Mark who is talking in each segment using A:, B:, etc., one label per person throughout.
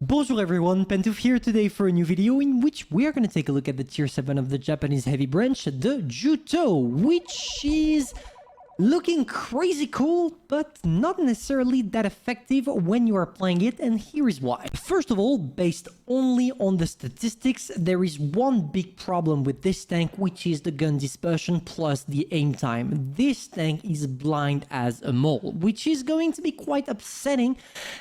A: Bonjour everyone, Pantoufleee here today for a new video in which we are going to take a look at the tier 7 of the Japanese heavy branch, the Juto, which is looking crazy cool, but not necessarily that effective when you are playing it, and here is why. First of all, based only on the statistics, there is one big problem with this tank, which is the gun dispersion plus the aim time. This tank is blind as a mole, which is going to be quite upsetting,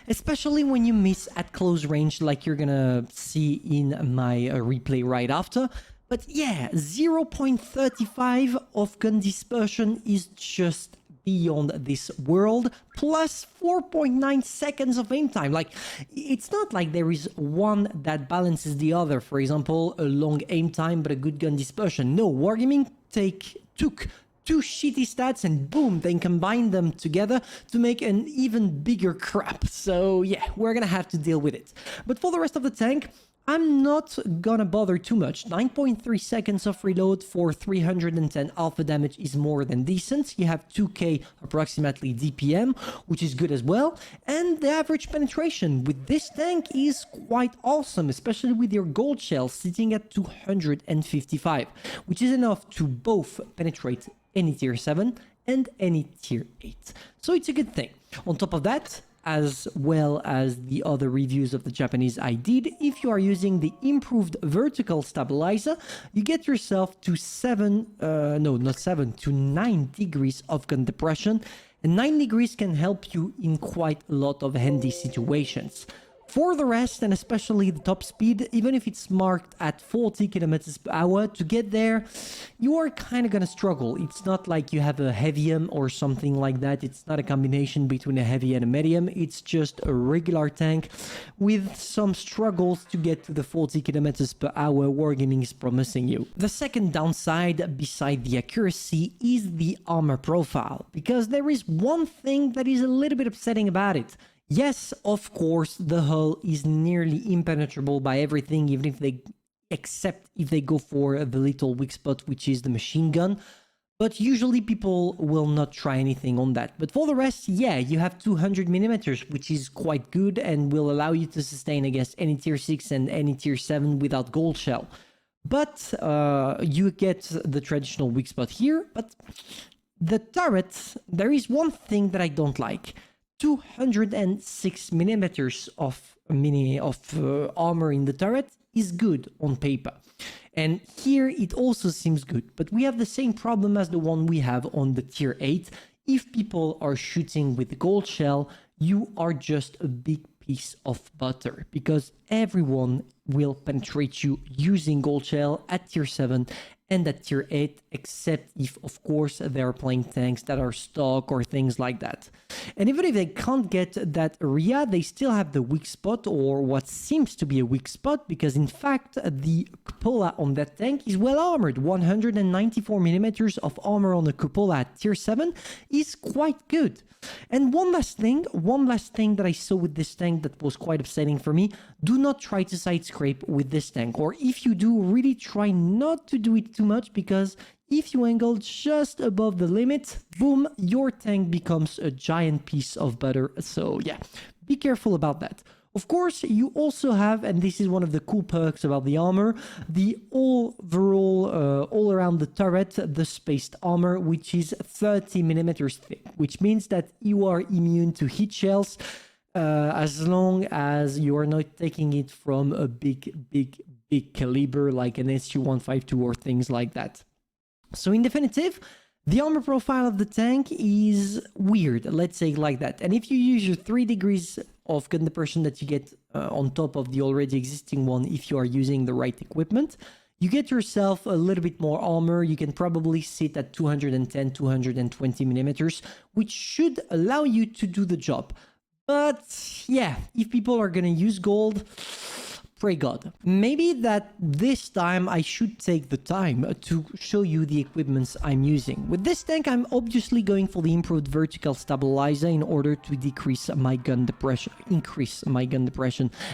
A: especially when you miss at close range like you're gonna see in my replay right after. But yeah, 0.35 of gun dispersion is just beyond this world, plus 4.9 seconds of aim time. Like, it's not like there is one that balances the other. For example, a long aim time but a good gun dispersion. No, Wargaming took two shitty stats and boom, then combined them together to make an even bigger crap. So yeah, we're gonna have to deal with it. But for the rest of the tank, I'm not gonna bother too much. 9.3 seconds of reload for 310 alpha damage is more than decent. You have 2k approximately DPM, which is good as well. And the average penetration with this tank is quite awesome, especially with your gold shell sitting at 255, which is enough to both penetrate any tier 7 and any tier 8. So it's a good thing. On top of that, as well as the other reviews of the Japanese I did, if you are using the improved vertical stabilizer, you get yourself to 9 degrees of gun depression, and 9 degrees can help you in quite a lot of handy situations. For the rest, and especially the top speed, even if it's marked at 40 kilometers per hour, to get there, you are kind of gonna struggle. It's not like you have a heavium or something like that. It's not a combination between a heavy and a medium. It's just a regular tank with some struggles to get to the 40 kilometers per hour Wargaming is promising you. The second downside, beside the accuracy, is the armor profile, because there is one thing that is a little bit upsetting about it. Yes, of course, the hull is nearly impenetrable by everything, even if except if they go for the little weak spot, which is the machine gun. But usually people will not try anything on that. But for the rest, yeah, you have 200 millimeters, which is quite good and will allow you to sustain against any tier 6 and any tier 7 without gold shell. But you get the traditional weak spot here. But the turret, there is one thing that I don't like. 206 millimeters of armor in the turret is good on paper, and here it also seems good, but we have the same problem as the one we have on the tier 8. If people are shooting with the gold shell, you are just a big piece of butter, because everyone will penetrate you using gold shell at tier 7 and at tier 8, except if, of course, they are playing tanks that are stock or things like that. And even if they can't get that area, they still have the weak spot, or what seems to be a weak spot, because in fact, the cupola on that tank is well armored. 194 millimeters of armor on the cupola at tier 7 is quite good. And one last thing that I saw with this tank that was quite upsetting for me: do not try to side scrape with this tank, or if you do, really try not to do it too much, because if you angle just above the limit, boom, your tank becomes a giant piece of butter. So yeah, be careful about that. Of course, you also have, and this is one of the cool perks about the armor, the overall, all around the turret, the spaced armor, which is 30 millimeters thick, which means that you are immune to heat shells as long as you are not taking it from a big caliber like an SU-152 or things like that. So in definitive, the armor profile of the tank is weird, let's say like that. And if you use your 3 degrees of gun depression that you get on top of the already existing one, if you are using the right equipment, you get yourself a little bit more armor. You can probably sit at 210, 220 millimeters, which should allow you to do the job. But yeah, if people are going to use gold, Pray God. Maybe that this time I should take the time to show you the equipments I'm using. With this tank, I'm obviously going for the improved vertical stabilizer in order to increase my gun depression.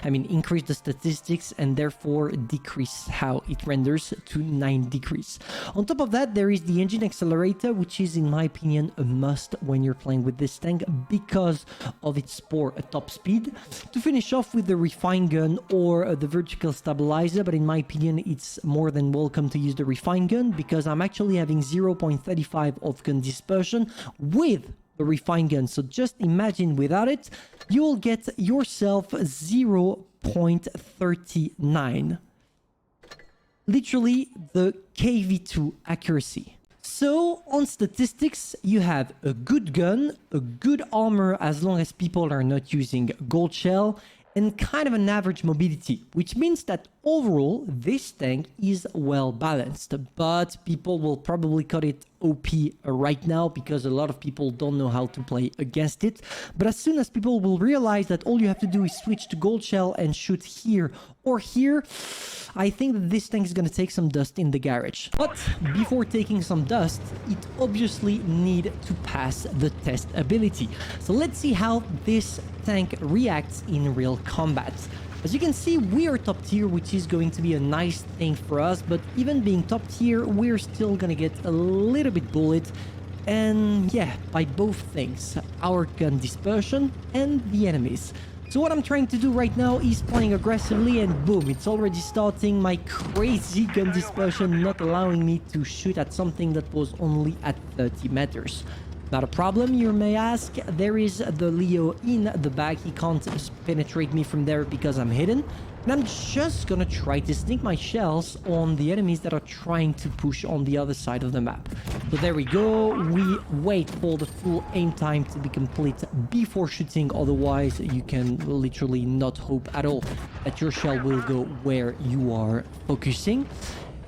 A: Increase the statistics and therefore decrease how it renders to 9 degrees. On top of that, there is the engine accelerator, which is in my opinion a must when you're playing with this tank because of its poor top speed. To finish off with the refined gun or the vertical stabilizer, but in my opinion it's more than welcome to use the refined gun because I'm actually having 0.35 of gun dispersion with the refined gun. So just imagine without it, you will get yourself 0.39. Literally the KV2 accuracy. So on statistics, you have a good gun, a good armor as long as people are not using gold shell, and kind of an average mobility, which means that overall this tank is well balanced, but people will probably cut it OP right now because a lot of people don't know how to play against it. But as soon as people will realize that all you have to do is switch to gold shell and shoot here or here, I think that this tank is going to take some dust in the garage. But before taking some dust, it obviously need to pass the test ability. So let's see how this tank reacts in real combat. As you can see, we are top tier, which is going to be a nice thing for us, but even being top tier, we're still gonna get a little bit bullied. And yeah, by both things, our gun dispersion and the enemies. So what I'm trying to do right now is playing aggressively, and boom, it's already starting. My crazy gun dispersion not allowing me to shoot at something that was only at 30 meters. Not a problem, you may ask. There is the Leo in the back. He can't penetrate me from there because I'm hidden. And I'm just gonna try to sneak my shells on the enemies that are trying to push on the other side of the map. So there we go. We wait for the full aim time to be complete before shooting. Otherwise, you can literally not hope at all that your shell will go where you are focusing.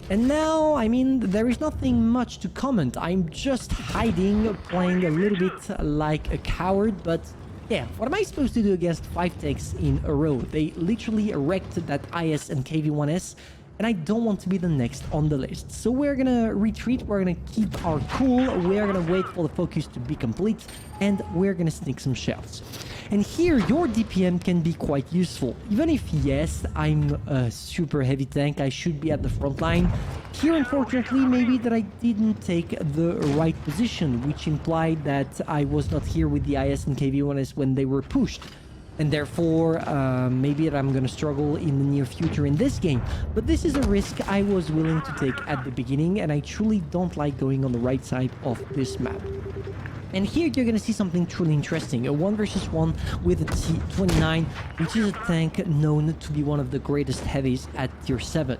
A: And now, I mean, there is nothing much to comment. I'm just hiding, playing a little bit like a coward, but yeah, what am I supposed to do against 5 tanks in a row? They literally wrecked that IS and KV-1S, and I don't want to be the next on the list. So we're gonna retreat, we're gonna keep our cool, we're gonna wait for the focus to be complete, and we're gonna sneak some shells. And here, your DPM can be quite useful. Even if, yes, I'm a super heavy tank, I should be at the front line. Here, unfortunately, maybe that I didn't take the right position, which implied that I was not here with the IS and KV-1S when they were pushed. And therefore, maybe that I'm gonna struggle in the near future in this game. But this is a risk I was willing to take at the beginning, and I truly don't like going on the right side of this map. And here you're gonna see something truly interesting, a 1 versus 1 with a T29, which is a tank known to be one of the greatest heavies at tier 7.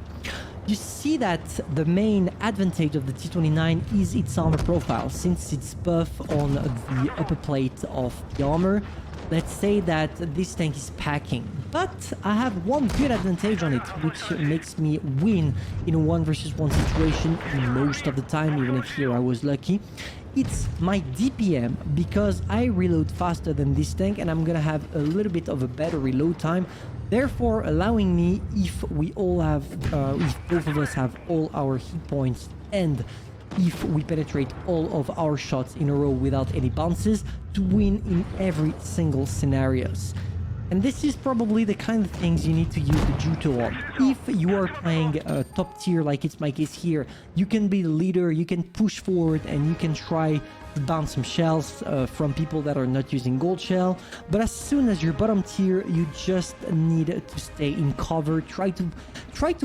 A: You see that the main advantage of the T29 is its armor profile, since it's buff on the upper plate of the armor. Let's say that this tank is packing, but I have one good advantage on it, which makes me win in a 1 versus 1 situation most of the time, even if here I was lucky. It's my DPM, because I reload faster than this tank and I'm gonna have a little bit of a better reload time, therefore allowing me, if we all have, if both of us have all our hit points and if we penetrate all of our shots in a row without any bounces, to win in every single scenarios. And this is probably the kind of things you need to use the Juto on. If you are playing top tier, like it's my case here, you can be the leader, you can push forward, and you can try to bounce some shells from people that are not using gold shell. But as soon as you're bottom tier, you just need to stay in cover, try to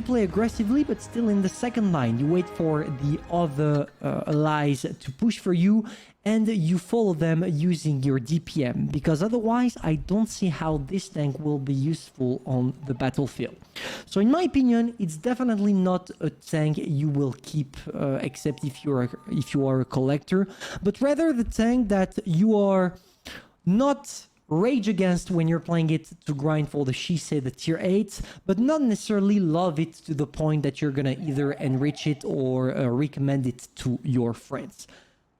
A: play aggressively, but still in the second line. You wait for the other allies to push for you, and you follow them using your DPM, because otherwise I don't see how this tank will be useful on the battlefield. So in my opinion, it's definitely not a tank you will keep, except if you are a collector, but rather the tank that you are not rage against when you're playing it to grind for the Shisei, the tier 8, but not necessarily love it to the point that you're gonna either enrich it or recommend it to your friends.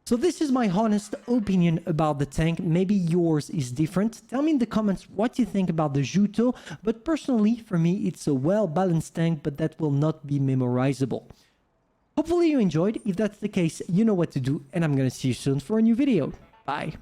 A: So this is my honest opinion about the tank. Maybe yours is different. Tell me in the comments what you think about the Juto, but personally, for me, it's a well-balanced tank, but that will not be memorizable. Hopefully you enjoyed. If that's the case, you know what to do, and I'm gonna see you soon for a new video. Bye.